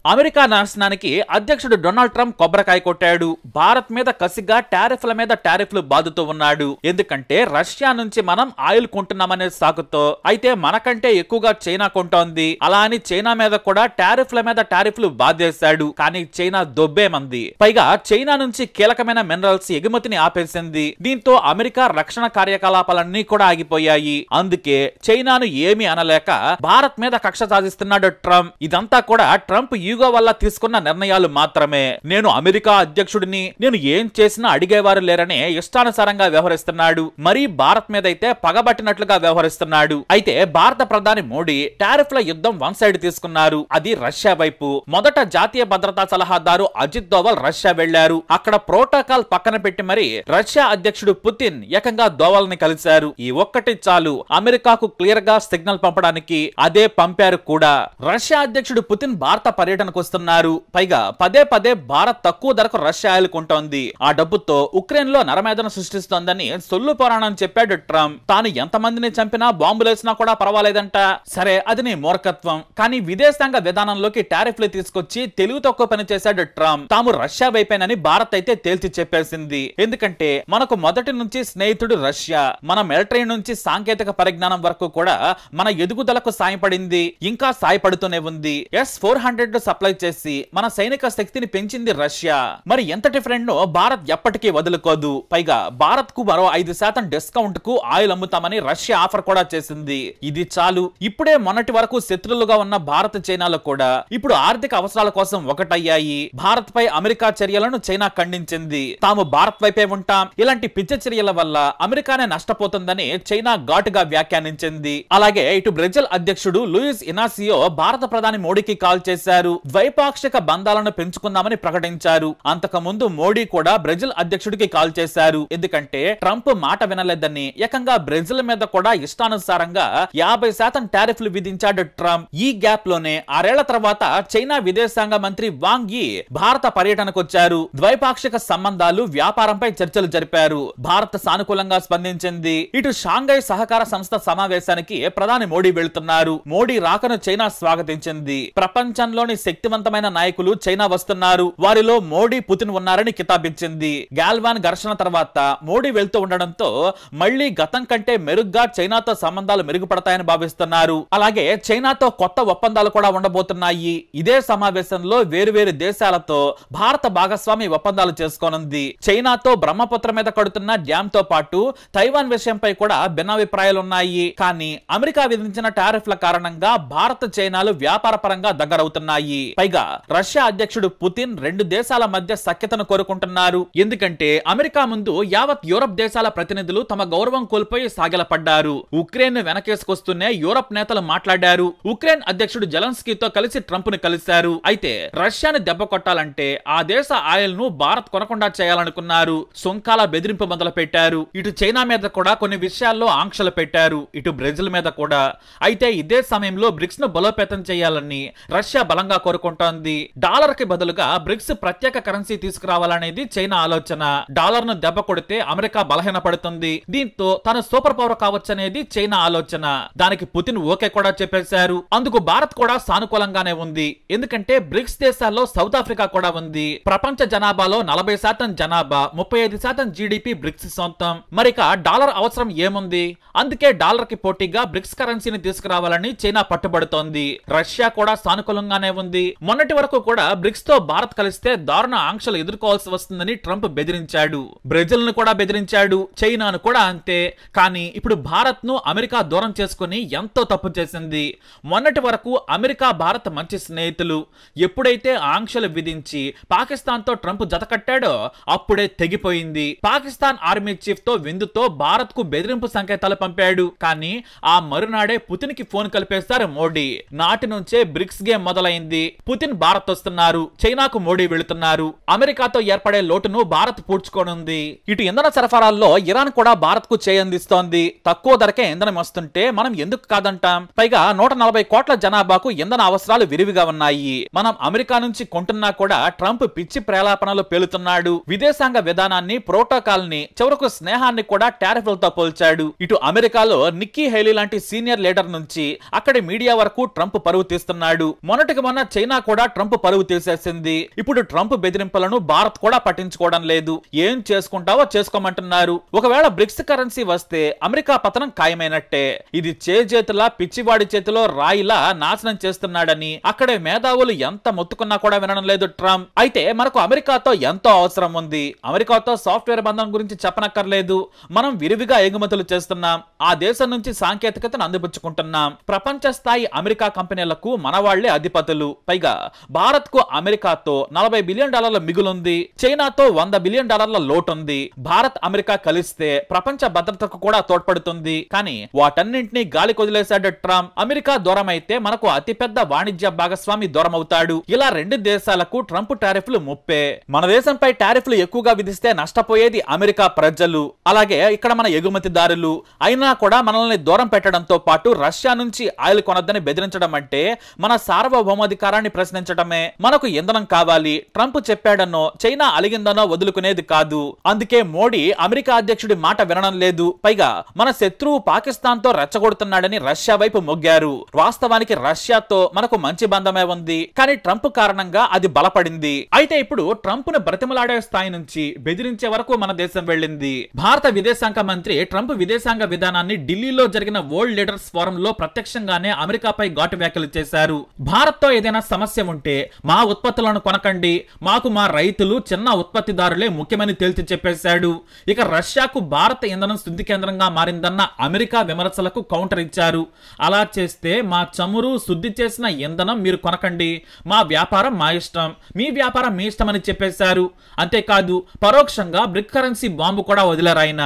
America నాశనానికి అధ్యక్షుడు Donald Trump కొబ్బరికాయ కొట్టాడు. భారత్ మీద కసిగా టారిఫ్ల మీద టారిఫ్లు బాదుతూ ఉన్నాడు. ఎందుకంటే రష్యా నుంచి మనం ఆయిల్ కొంటున్నామనే సాకుతో. అయితే మనకంటే ఎక్కువగా చైనా కొంటోంది. అలా అని చైనా మీద కూడా టారిఫ్ల మీద టారిఫ్లు బాధేశాడు. కానీ చైనా దొబ్బేమంది. పైగా చైనా నుంచి కీలకమైన మినరల్స్ ఎగుమతిని ఆపేసింది. దీంతో అమెరికా రక్షణ కార్యకలాపాలన్నీ కూడా ఆగిపోయాయి. అందుకే చైనాను ఏమీ అనలేక భారత్ మీద కక్ష సాధిస్తున్నాడు ట్రంప్. ఇదంతా కూడా ట్రంప్ ఈగో వల్ల తీసుకున్న నిర్ణయాలు మాత్రమే. నేను అమెరికా అధ్యక్షుడిని, నేను ఏం చేసినా అడిగేవారు లేరని ఇష్టానుసారంగా వ్యవహరిస్తున్నాడు. మరీ భారత్ మీద అయితే పగబట్టినట్లుగా వ్యవహరిస్తున్నాడు. అయితే భారత ప్రధాని మోడీ టారిఫ్ల యుద్ధం వన్ సైడ్ తీసుకున్నారు. అది రష్యా వైపు. మొదట జాతీయ భద్రతా సలహాదారు అజిత్ దోవల్ రష్యా వెళ్లారు. అక్కడ ప్రోటోకాల్ పక్కన పెట్టి మరి రష్యా అధ్యక్షుడు పుతిన్ ఏకంగా దోవల్ని కలిశారు. ఈ ఒక్కటి చాలు అమెరికాకు క్లియర్ గా సిగ్నల్ పంపడానికి. అదే పంపారు కూడా. రష్యా అధ్యక్షుడు పుతిన్ భారత పర్యటనకు వస్తున్నారు. పైగా పదే పదే భారత్ తక్కువ ధరకు రష్యా ఆయిల్ కొంటోంది. ఆ డబ్బుతో ఉక్రెయిన్ లో నరమేధన సృష్టిస్తోందని సొల్లు పురాణం చెప్పాడు ట్రంప్. తాను ఎంతమందిని చంపినా బాంబులేసినా కూడా పర్వాలేదంట. సరే, అది నీ మూర్ఖత్వం. కానీ విదేశాంగ విధానంలోకి టారిఫ్లు తీసుకొచ్చి తెలుగు తక్కువ పని చేశాడు ట్రంప్. తాము రష్యా వైపేనని భారత్ అయితే తేల్చి చెప్పేసింది. ఎందుకంటే మనకు మొదటి నుంచి స్నేహితుడు రష్యా. మన మిలిటరీ నుంచి సాంకేతిక పరిజ్ఞానం వరకు కూడా మన ఎదుగుదలకు సాయపడింది. ఇంకా సాయపడుతూనే ఉంది. S-400 సప్లై చేసి మన సైనిక శక్తిని పెంచింది రష్యా. మరి ఎంతటి ఫ్రెండ్ ను భారత్ ఎప్పటికీ వదులుకోదు. పైగా భారత్ కు మరో 5% డిస్కౌంట్ కు ఆయిల్ అమ్ముతామని రష్యా ఆఫర్ కూడా చేసింది. ఇది చాలు. ఇప్పుడే మొన్నటి వరకు శత్రులుగా ఉన్న భారత్ చైనాలు కూడా ఇప్పుడు ఆర్థిక అవసరాల కోసం ఒకటయ్యాయి. భారత్ పై అమెరికా చర్యలను చైనా ఖండించింది. తాము భారత్ వైపే ఉంటాం, ఇలాంటి పిచ్చ చర్యల వల్ల అమెరికానే నష్టపోతుందని చైనా ఘాటుగా వ్యాఖ్యానించింది. అలాగే ఇటు బ్రెజిల్ అధ్యక్షుడు లూయిస్ ఇనాసియో భారత ప్రధాని మోడీకి కాల్ చేశారు. ద్వైపాక్షిక బంధాలను పెంచుకుందామని ప్రకటించారు. అంతకుముందు మోడీ కూడా బ్రెజిల్ అధ్యక్షుడికి కాల్ చేశారు. ఎందుకంటే ట్రంప్ మాట వినలేదని ఏకంగా బ్రెజిల్ మీద కూడా ఇష్టానుసారంగా 50% టారిఫ్లు విధించాడు ట్రంప్. ఈ గ్యాప్ లోనే 6 ఏళ్ల తర్వాత చైనా విదేశాంగ మంత్రి వాంగ్ యీ భారత పర్యటనకు వచ్చారు. ద్వైపాక్షిక సంబంధాలు, వ్యాపారంపై చర్చలు జరిపారు. భారత్ సానుకూలంగా స్పందించింది. ఇటు షాంఘై సహకార సంస్థ సమావేశానికి ప్రధాని మోడీ వెళ్తున్నారు. మోడీ రాకను చైనా స్వాగతించింది. ప్రపంచంలోని శక్తివంతమైన నాయకులు చైనా వస్తున్నారు, వారిలో మోడీ, పుతిన్ ఉన్నారని కితాబిచ్చింది. గాల్వాన్ ఘర్షణ తర్వాత మోడీ వెళ్తూ ఉండడంతో మళ్లీ గతం కంటే మెరుగ్గా చైనాతో సంబంధాలు మెరుగుపడతాయని భావిస్తున్నారు. అలాగే చైనాతో కొత్త ఒప్పందాలు కూడా ఉండబోతున్నాయి. ఇదే సమావేశంలో వేరువేరు దేశాలతో భారత భాగస్వామి ఒప్పందాలు చేసుకోనుంది. చైనాతో బ్రహ్మపుత్ర మీద కడుతున్న డ్యామ్ తో పాటు తైవాన్ విషయంపై కూడా భిన్నాభిప్రాయాలున్నాయి. కానీ అమెరికా విధించిన టారిఫ్ల కారణంగా భారత్ చైనాలు వ్యాపార పరంగా దగ్గరవుతున్నాయి. పైగా రష్యా అధ్యక్షుడు పుతిన్ రెండు దేశాల మధ్య సఖ్యతను కోరుకుంటున్నారు. ఎందుకంటే అమెరికా ముందు యావత్ యూరప్ దేశాల ప్రతినిధులు తమ గౌరవం కోల్పోయి సాగిలపడ్డారు. ఉక్రెయిన్ ను వెనకేసుకొస్తూనే యూరప్ నేతలు మాట్లాడారు. ఉక్రెయిన్ అధ్యక్షుడు జెలెన్స్కీతో కలిసి ట్రంప్ ను కలిశారు. అయితే రష్యాను దెబ్బ కొట్టాలంటే ఆ దేశ ఆయిల్ ను భారత్ కొనకుండా చేయాలనుకున్నారు. సుంకాల బెదిరింపు మొదలు పెట్టారు. ఇటు చైనా మీద కూడా కొన్ని విషయాల్లో ఆంక్షలు పెట్టారు. ఇటు బ్రెజిల్ మీద కూడా. అయితే ఇదే సమయంలో బ్రిక్స్ ను బలోపేతం చేయాలని రష్యా బలంగా కోరుకుంటోంది. డాలర్ కి బదులుగా బ్రిక్స్ ప్రత్యేక కరెన్సీ తీసుకురావాలనేది చైనా ఆలోచన. డాలర్ ను దెబ్బ కొడితే అమెరికా బలహీనపడుతుంది. దీంతో తను సూపర్ పవర్ కావచ్చనేది చైనా ఆలోచన. దానికి పుతిన్ ఓకే కూడా చెప్పేశారు. అందుకు భారత్ కూడా సానుకూలంగానే ఉంది. ఎందుకంటే బ్రిక్స్ దేశాల్లో సౌత్ ఆఫ్రికా కూడా ఉంది. ప్రపంచ జనాభాలో 40% జనాభా, 35% జీడీపీ బ్రిక్స్ సొంతం. మరిక డాలర్ అవసరం ఏముంది? అందుకే డాలర్ కి పోటీగా బ్రిక్స్ కరెన్సీని తీసుకురావాలని చైనా పట్టుబడుతోంది. రష్యా కూడా సానుకూలంగానే ఉంది. మొన్నటి వరకు కూడా బ్రిక్స్ తో భారత్ కలిస్తే దారుణ ఆంక్షలు ఎదుర్కోవాల్సి వస్తుందని ట్రంప్ బెదిరించాడు. బ్రెజిల్ ను కూడా బెదిరించాడు. చైనాను కూడా అంతే. కానీ ఇప్పుడు భారత్ ను అమెరికా దూరం చేసుకుని ఎంతో తప్పు చేసింది. మొన్నటి వరకు అమెరికా, భారత్ మంచి స్నేహితులు. ఎప్పుడైతే ఆంక్షలు విధించి పాకిస్తాన్ తో ట్రంప్ జతకట్టాడో అప్పుడే తెగిపోయింది. పాకిస్తాన్ ఆర్మీ చీఫ్ తో విందుతో భారత్ కు బెదిరింపు సంకేతాలు పంపాడు. కానీ ఆ మరునాడే పుతిన్ కి ఫోన్ కలిపేశారు మోడీ. నాటి నుంచే బ్రిక్స్ గేమ్ మొదలైంది. పుతిన్ భారత్ వస్తున్నారు, చైనాకు మోడీ వెళుతున్నారు. అమెరికాతో ఏర్పడే లోటును భారత్ పూడ్చుకోనుంది. ఇటు ఇంధన సరఫరాల్లో ఇరాన్ కూడా భారత్ కు చేయందిస్తోంది. తక్కువ ధరకే ఇంధనం వస్తుంటే మనం ఎందుకు కాదంటాం? పైగా 140 కోట్ల జనాభాకు ఇంధన అవసరాలు విరివిగా ఉన్నాయి. మనం అమెరికా నుంచి కొంటున్నా కూడా ట్రంప్ పిచ్చి ప్రేలాపనలు పేలుతున్నాడు. విదేశాంగ విధానాన్ని, ప్రోటోకాల్ ని, చివరకు స్నేహాన్ని కూడా టారిఫ్లతో పోల్చాడు. ఇటు అమెరికాలో నిక్కీ హేలీ లాంటి సీనియర్ లీడర్ నుంచి అక్కడి మీడియా వరకు ట్రంప్ పరువు తీస్తున్నాడు. మొన్నటికి మొన్న చైనా కూడా ట్రంప్ పరువు తీసేసింది. ఇప్పుడు ట్రంప్ బెదిరింపులను భారత్ కూడా పట్టించుకోవడం లేదు. ఏం చేసుకుంటావో చేసుకోమంటున్నారు. ఒకవేళ బ్రిక్స్ కరెన్సీ వస్తే అమెరికా పతనం ఖాయమైనట్టే. ఇది చేతులా పిచ్చివాడి చేతిలో రాయిలా నాశనం చేస్తున్నాడని అక్కడే మేధావులు ఎంత మొత్తుకున్నా కూడా వినడం లేదు ట్రంప్. అయితే మనకు అమెరికాతో ఎంతో అవసరం ఉంది. అమెరికాతో సాఫ్ట్వేర్ బంధం గురించి చెప్పనక్కర్లేదు. మనం విరివిగా ఎగుమతులు చేస్తున్నాం. ఆ దేశం నుంచి సాంకేతికతను అందిపుచ్చుకుంటున్నాం. ప్రపంచ స్థాయి అమెరికా కంపెనీలకు మన వాళ్లే అధిపతులు. పైగా భారత్ కు అమెరికాతో $40 బిలియన్ మిగులుంది. చైనాతో $100 బిలియన్ లోటుంది. భారత్ అమెరికా కలిస్తే ప్రపంచ భద్రతకు కూడా తోడ్పడుతుంది. కానీ వాటన్నింటినీ గాలి కొదిలేశాడు ట్రంప్. అమెరికా దూరం అయితే మనకు అతిపెద్ద వాణిజ్య భాగస్వామి దూరం అవుతాడు. ఇలా రెండు దేశాలకు ట్రంప్ టారిఫ్లు ముప్పే. మన దేశంపై టారిఫ్లు ఎక్కువగా విధిస్తే నష్టపోయేది అమెరికా ప్రజలు, అలాగే ఇక్కడ మన ఎగుమతిదారులు. అయినా కూడా మనల్ని దూరం పెట్టడంతో పాటు రష్యా నుంచి ఆయిల్ కొనొద్దని బెదిరించడం అంటే మన సార్వభౌమాధికారాన్ని ప్రశ్నించడమే. మనకు ఇంధనం కావాలి. ట్రంప్ చెప్పాడనో చైనా అలిగిందనో వదులుకునేది కాదు. అందుకే మోడీ అమెరికా అధ్యక్షుడి మాట వినడం లేదు. పైగా మన శత్రువు పాకిస్తాన్ తో రెచ్చగొడుతున్నాడని రష్యా వైపు మొగ్గారు. వాస్తవానికి రష్యాతో మనకు మంచి బంధమే ఉంది. కానీ ట్రంప్ కారణంగా అది బలపడింది. అయితే ఇప్పుడు ట్రంప్ ను బ్రతిమలాడే స్థాయి నుంచి బెదిరించే వరకు మన దేశం వెళ్ళింది. భారత విదేశాంగ మంత్రి ట్రంప్ విదేశాంగ విధానాన్ని ఢిల్లీలో జరిగిన వరల్డ్ లీడర్స్ ఫోరం లో ప్రత్యక్షంగానే అమెరికాపై ఘాటు వ్యాఖ్యలు చేశారు. భారత్ తో ఏదైనా సమస్య ఉంటే మా ఉత్పత్తులను కొనకండి, మాకు మా రైతులు చిన్న ఉత్పత్తిదారులే ముఖ్యమని తేల్చి చెప్పేశాడు. ఇక రష్యాకు భారత ఇంధనం శుద్ధి కేంద్రంగా మారిందన్న అమెరికా విమర్శలకు కౌంటర్ ఇచ్చారు. అలా చేస్తే మా చమురు శుద్ధి చేసిన ఇంధనం మీరు కొనకండి, మా వ్యాపారం మా ఇష్టం, మీ వ్యాపారం మీ ఇష్టం అని చెప్పేశారు. అంతేకాదు పరోక్షంగా బ్రిక్ కరెన్సీ బాంబు కూడా వదిలారాయన.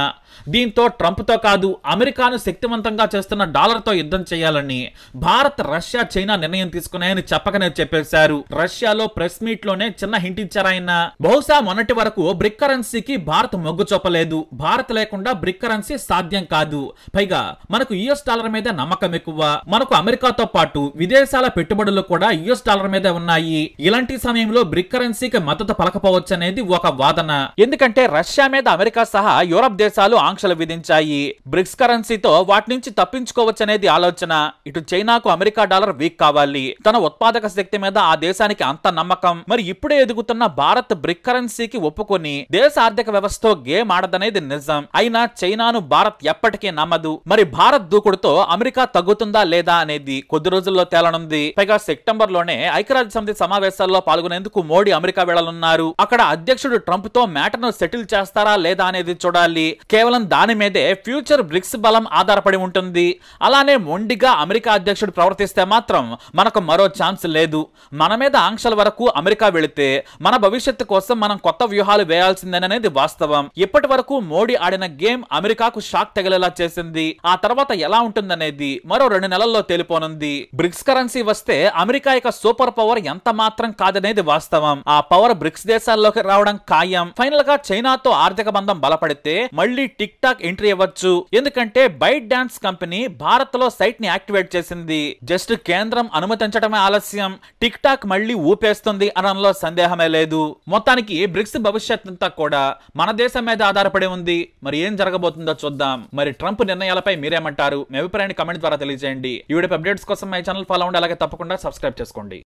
దీంతో ట్రంప్ తో కాదు అమెరికాను శక్తివంతంగా చేస్తున్న డాలర్ తో యుద్ధం చేయాలని భారత్, రష్యా, చైనా నిర్ణయం తీసుకున్నాయని చెప్పకనే చెప్పేశారు. రష్యాలో ప్రెస్ మీట్ లోనే చిన్న హింట్ ఇచ్చారాయన. బహుశా మొన్నటి వరకు బ్రిక్ కరెన్సీకి భారత్ మొగ్గు చూపలేదు. భారత్ లేకుండా బ్రిక్ కరెన్సీ సాధ్యం కాదు. పైగా మనకు యుఎస్ డాలర్ మీద నమ్మకం ఎక్కువ. మనకు అమెరికాతో పాటు విదేశాల పెట్టుబడులు కూడా యుఎస్ డాలర్ మీద ఉన్నాయి. ఇలాంటి సమయంలో బ్రిక్ కరెన్సీకి మద్దతు పలకపోవచ్చు అనేది ఒక వాదన. ఎందుకంటే రష్యా మీద అమెరికా సహా యూరప్ దేశాలు ఆంక్షలు విధించాయి. బ్రిక్స్ కరెన్సీతో వాటి నుంచి తప్పించుకోవచ్చనేది ఆలోచన. ఇటు చైనాకు అమెరికా డాలర్ వీక్ కావాలి. తన ఉత్పాదక శక్తి మీద ఆ దేశానికి అంత నమ్మకం. మరి ఇప్పుడే ఎదుగుతున్న భారత్ బ్రిక్ కరెన్సీకి ఒప్పుకొని దేశ ఆర్థిక వ్యవస్థతో గేమ్ ఆడదనేది నిజం. అయినా చైనాను భారత్ ఎప్పటికీ నమ్మదు. మరి భారత్ దూకుడుతో అమెరికా తగ్గుతుందా లేదా అనేది కొద్ది రోజుల్లో తేలనుంది. పైగా సెప్టెంబర్ లోనే ఐక్యరాజ్య సమితి సమావేశాల్లో పాల్గొనేందుకు మోడీ అమెరికా వెళ్లనున్నారు. అక్కడ అధ్యక్షుడు ట్రంప్ తో మ్యాటర్ను సెటిల్ చేస్తారా లేదా అనేది చూడాలి. కేవలం దాని మీదే ఫ్యూచర్ బ్రిక్స్ బలం ఆధారపడి ఉంటుంది. అలానే మొండిగా అమెరికా అధ్యక్షుడు ప్రవర్తిస్తే మాత్రం మనకు మరో ఛాన్స్ లేదు. మన మీద ఆంక్షల వరకు అమెరికా వెళితే మన భవిష్యత్తు కోసం మనం కొత్త వ్యూహాలు వేయాల్సిందేననేది వాస్తవం. ఇప్పటి వరకు మోడీ ఆడిన గేమ్ అమెరికాకు షాక్ తగిలేలా చేసింది. ఆ తర్వాత ఎలా ఉంటుందనేది మరో 2 నెలల్లో తేలిపోనుంది. బ్రిక్స్ కరెన్సీ వస్తే అమెరికా ఇక సూపర్ పవర్ ఎంత మాత్రం కాదనేది వాస్తవం. ఆ పవర్ బ్రిక్స్ దేశాల్లోకి రావడం ఖాయం. ఫైనల్ గా చైనాతో ఆర్థిక బంధం బలపడితే మళ్ళీ టిక్ టాక్ ఎంట్రీ ఇవ్వచ్చు. ఎందుకంటే బైట్ డాన్స్ కంపెనీ భారత్ లో సైట్ ని యాక్టివేట్ చేసింది. జస్ట్ కేంద్రం అనుమతించడమే ఆలస్యం. టిక్ టాక్ మళ్ళీ ఊపేస్తుంది అనడంలో సందేహమే లేదు. మొత్తానికి బ్రిక్స్ భవిష్యత్ అంతా కూడా మన దేశం మీద ఆధారపడి ఉంది. మరి ఏం జరగబోతుందో చూద్దాం. మరి ట్రంప్ నిర్ణయాలపై మీరేమంటారు? మీ అభిప్రాయాన్ని కమెంట్ ద్వారా తెలియజేయండి. ఈ వీడియో అప్డేట్స్ కోసం మై ఛానల్ ఫాలో అవ్వండి. అలాగే తప్పకుండా సబ్స్క్రైబ్ చేసుకోండి.